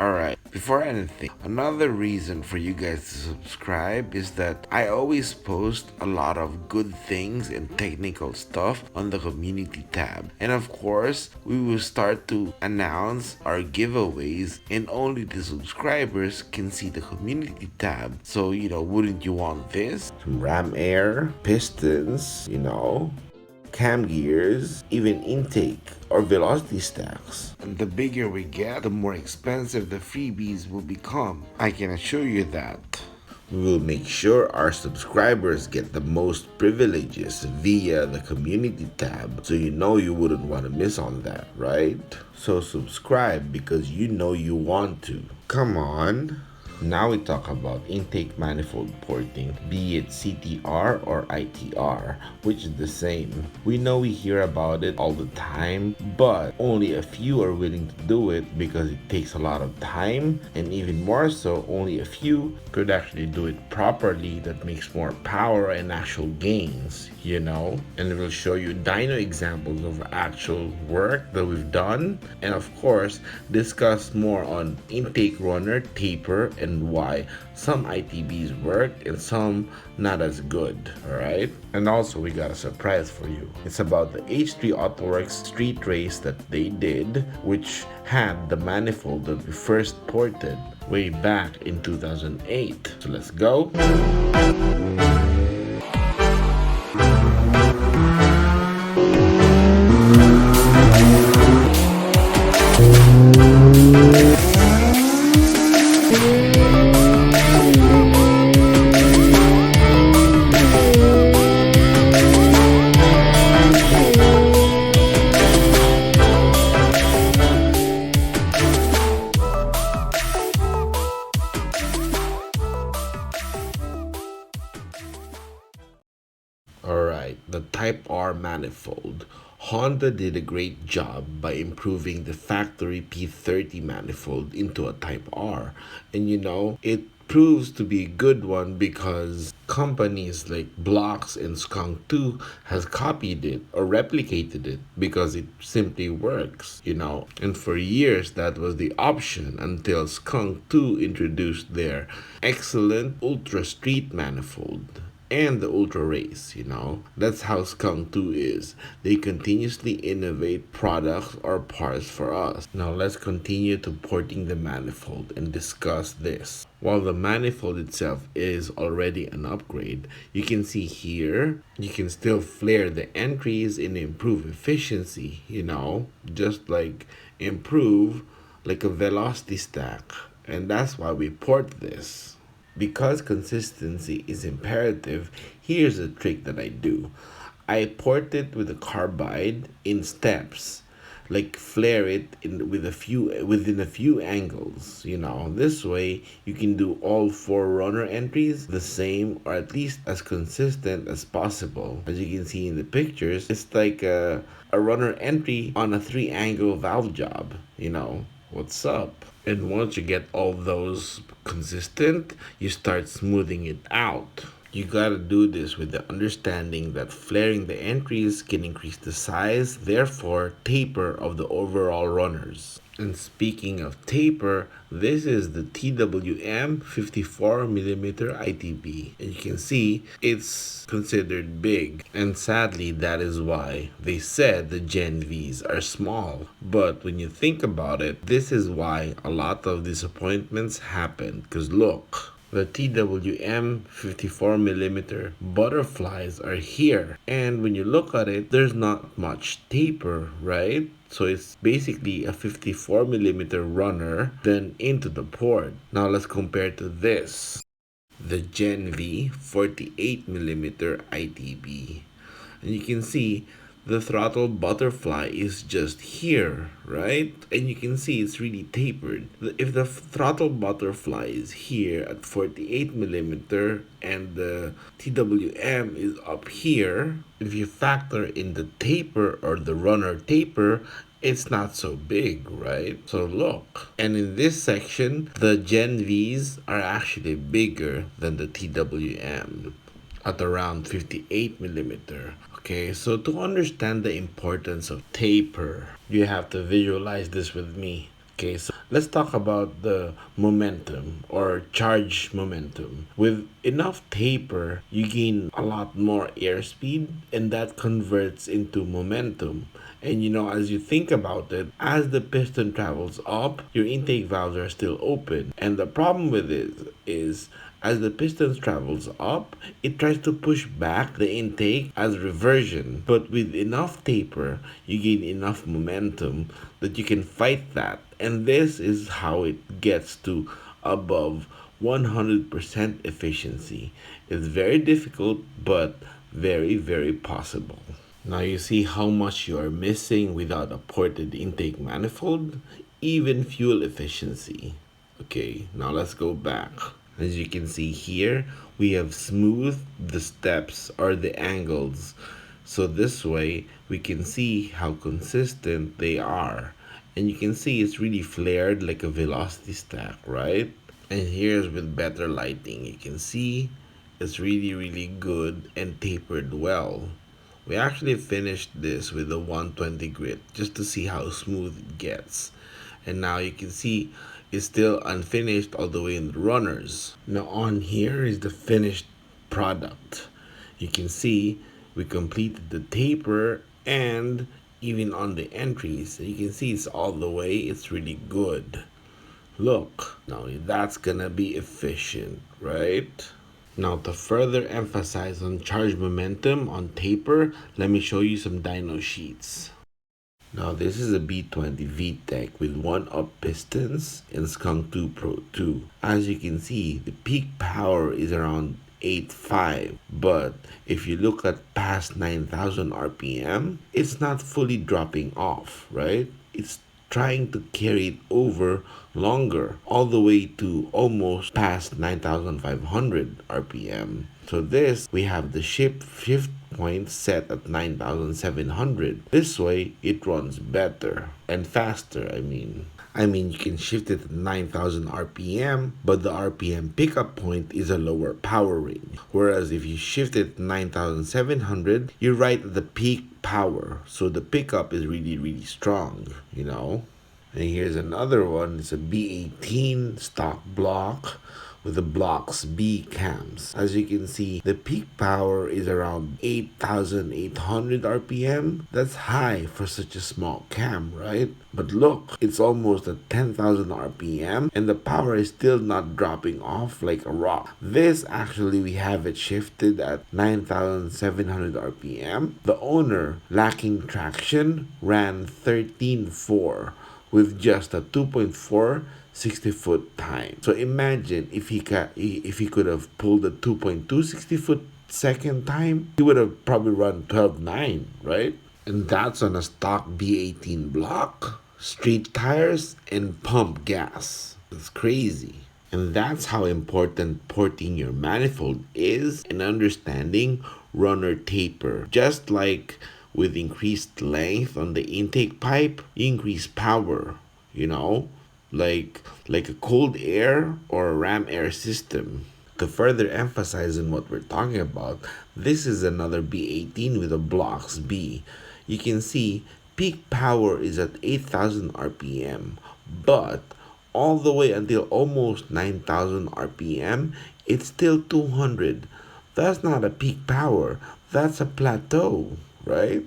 Alright, before anything, another reason for you guys to subscribe is that I always post a lot of good things and technical stuff on the community tab. And of course, we will start to announce our giveaways, and only the subscribers can see the community tab. So, wouldn't you want this? Some ram air, pistons, cam gears, even intake or velocity stacks. And the bigger we get, the more expensive the freebies will become. I can assure you that. We will make sure our subscribers get the most privileges via the community tab, so you wouldn't want to miss on that, right? So subscribe because you want to. Come on. Now we talk about intake manifold porting, be it CTR or ITR, which is the same. We know we hear about it all the time, but only a few are willing to do it because it takes a lot of time, and even more so, only a few could actually do it properly that makes more power and actual gains, And we'll show you dyno examples of actual work that we've done, and of course, discuss more on intake runner, taper, and why some ITBs worked and some not as good, alright? And also we got a surprise for you. It's about the H3 AutoWorks street race that they did, which had the manifold that we first ported way back in 2008. So let's go. Alright, the Type R manifold. Honda did a great job by improving the factory P30 manifold into a Type R. And it proves to be a good one because companies like Blocks and Skunk 2 has copied it or replicated it because it simply works, And for years that was the option until Skunk 2 introduced their excellent Ultra Street manifold. And the Ultra Race, That's how Skunk 2 is. They continuously innovate products or parts for us. Now let's continue to porting the manifold and discuss this. While the manifold itself is already an upgrade, you can see here, you can still flare the entries and improve efficiency, just like improve like a velocity stack. And that's why we port this. Because consistency is imperative, here's a trick that I do. I port it with a carbide in steps, like flare it within a few angles. This way you can do all 4 runner entries the same or at least as consistent as possible. As you can see in the pictures, it's like a runner entry on a 3-angle valve job. What's up? And once you get all those consistent, you start smoothing it out. You gotta do this with the understanding that flaring the entries can increase the size, therefore taper of the overall runners. And speaking of taper, this is the TWM 54mm ITB. And you can see it's considered big. And sadly, that is why they said the Gen Vs are small. But when you think about it, this is why a lot of disappointments happen. Because look, the TWM 54mm butterflies are here. And when you look at it, there's not much taper, right? So it's basically a 54mm runner then into the port. Now let's compare to this. The Gen V 48mm ITB. And you can see the throttle butterfly is just here, right? And you can see it's really tapered. If the throttle butterfly is here at 48mm and the TWM is up here, if you factor in the taper or the runner taper, it's not so big, right? So look, and in this section, the Gen Vs are actually bigger than the TWM at around 58mm. Okay, so to understand the importance of taper, you have to visualize this with me. Okay, so let's talk about the momentum or charge momentum. With enough taper, you gain a lot more airspeed, and that converts into momentum. And as you think about it, as the piston travels up, your intake valves are still open. And the problem with it is, as the piston travels up, it tries to push back the intake as reversion. But with enough taper, you gain enough momentum that you can fight that. And this is how it gets to above 100% efficiency. It's very difficult, but very, very possible. Now you see how much you are missing without a ported intake manifold, even fuel efficiency. Okay, now let's go back. As you can see here, we have smoothed the steps or the angles. So this way we can see how consistent they are. And you can see it's really flared like a velocity stack, right? And here's with better lighting. You can see it's really, really good and tapered well. We actually finished this with a 120 grit just to see how smooth it gets. And now you can see it's still unfinished all the way in the runners. Now on here is the finished product. You can see we completed the taper and even on the entries. You can see it's all the way. It's really good. Look, now that's gonna be efficient, right? Now to further emphasize on charge momentum on taper, let me show you some dyno sheets. Now this is a B20 VTEC with 1-up pistons and Skunk 2 Pro 2. As you can see, the peak power is around 8.5, but if you look at past 9,000 RPM, it's not fully dropping off, right? It's trying to carry it over longer, all the way to almost past 9,500 RPM. So this, we have the shift point set at 9,700. This way, it runs better and faster, I mean, you can shift it at 9,000 RPM, but the RPM pickup point is a lower power range. Whereas if you shift it to 9,700, you're right at the peak power. So the pickup is really, really strong. And here's another one. It's a B18 stock block with the blocks B cams. As you can see, the peak power is around 8,800 RPM. That's high for such a small cam, right? But look, it's almost at 10,000 RPM and the power is still not dropping off like a rock. This actually, we have it shifted at 9,700 RPM. The owner, lacking traction, ran 13.4 with just a 2.4 60-foot time. So imagine if he could have pulled a 2.2 60-foot second time, he would have probably run 12.9, right? And that's on a stock B18 block, street tires, and pump gas. It's crazy. And that's how important porting your manifold is and understanding runner taper. Just like with increased length on the intake pipe, you increase power, like a cold air or a ram air system. To further emphasize on what we're talking about, this is another B18 with a blocks B. You can see peak power is at 8,000 RPM, but all the way until almost 9,000 RPM, it's still 200. That's not a peak power, that's a plateau, right?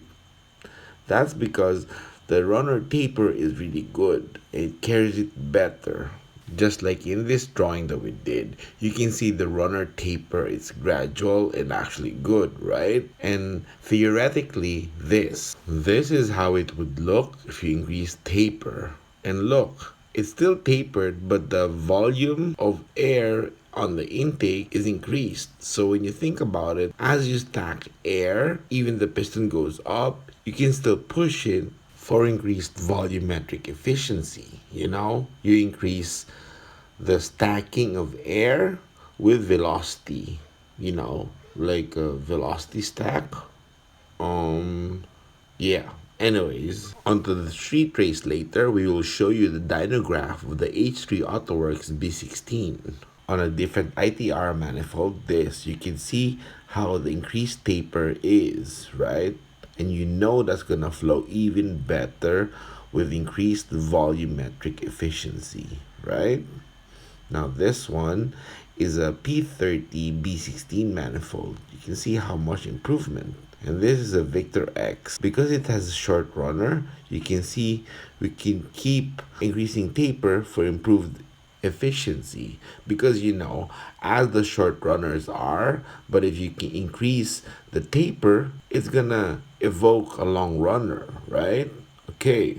That's because the runner taper is really good. It carries it better. Just like in this drawing that we did, you can see the runner taper is gradual and actually good, right? And theoretically, this is how it would look if you increase taper. And look, it's still tapered, but the volume of air on the intake is increased. So when you think about it, as you stack air, even the piston goes up, you can still push it for increased volumetric efficiency. You increase the stacking of air with velocity, like a velocity stack. Yeah. Anyways, onto the street race later, we will show you the dyno graph of the H3 AutoWorks B16. On a different ITR manifold, you can see how the increased taper is, right? And that's gonna flow even better with increased volumetric efficiency, right? Now this one is a P30 B16 manifold. You can see how much improvement. And this is a Victor X. Because it has a short runner, you can see we can keep increasing taper for improved efficiency. Because as the short runners are, but if you can increase the taper, it's gonna evoke a long runner, right? Okay.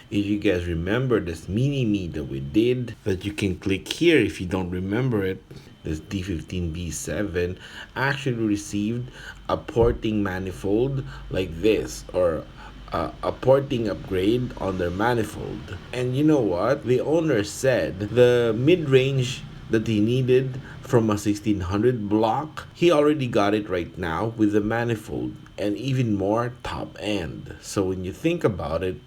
If you guys remember this mini me that we did, that you can click here if you don't remember it, this D15B7 actually received a porting manifold like this, or a porting upgrade on their manifold. And you know what? The owner said the mid-range that he needed from a 1600 block, he already got it right now with the manifold, and even more top end. So when you think about it,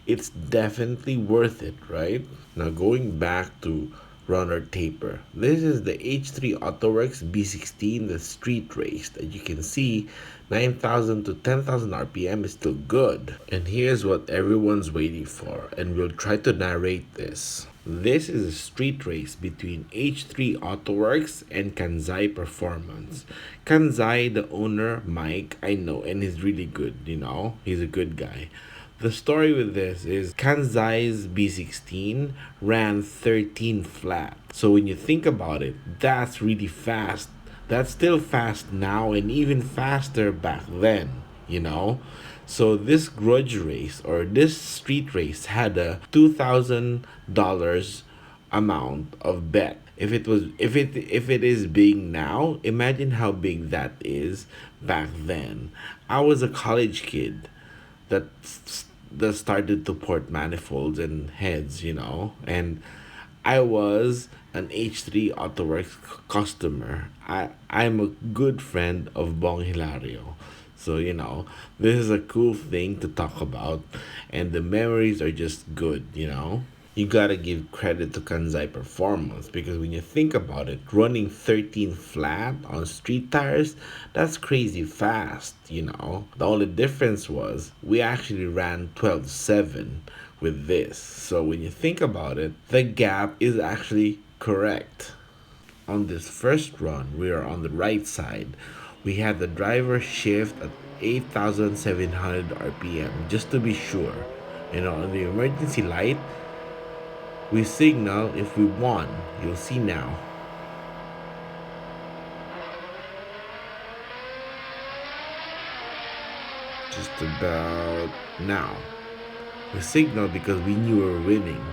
it's definitely worth it, right? Now going back to runner taper. This is the H3 AutoWorks B16, the street race. That you can see 9,000 to 10,000 RPM is still good. And here's what everyone's waiting for, and we'll try to narrate this. This is a street race between H3 AutoWorks and Kanzai Performance. Kanzai, the owner, Mike, I know, and he's really good, he's a good guy. The story with this is Kanzai's B16 ran 13 flat. So when you think about it, that's really fast. That's still fast now and even faster back then. So this grudge race or this street race had a $2,000 amount of bet. If it is big now, imagine how big that is back then. I was a college kid that that started to port manifolds and heads, and I was an H3 AutoWorks customer. I'm a good friend of Bong Hilario. So, this is a cool thing to talk about, and the memories are just good. You gotta give credit to Kanzai Performance because when you think about it, running 13 flat on street tires, that's crazy fast. The only difference was we actually ran 12.7 with this. So when you think about it, the gap is actually correct. On this first run, we are on the right side. We had the driver shift at 8,700 RPM just to be sure. On the emergency light, we signal if we won. You'll see now. Just about now. We signal because we knew we were winning.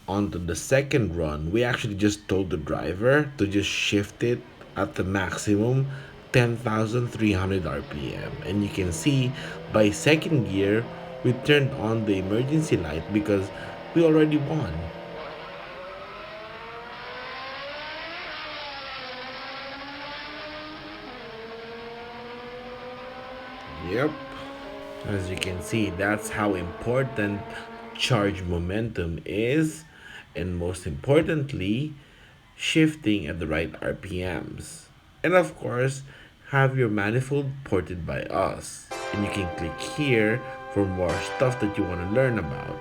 On to the second run, we actually just told the driver to just shift it at the maximum 10,300 RPM. And you can see by second gear, we turned on the emergency light because we already won. Yep. As you can see, that's how important charge momentum is, and most importantly, shifting at the right RPMs. And of course, have your manifold ported by us. And you can click here for more stuff that you want to learn about.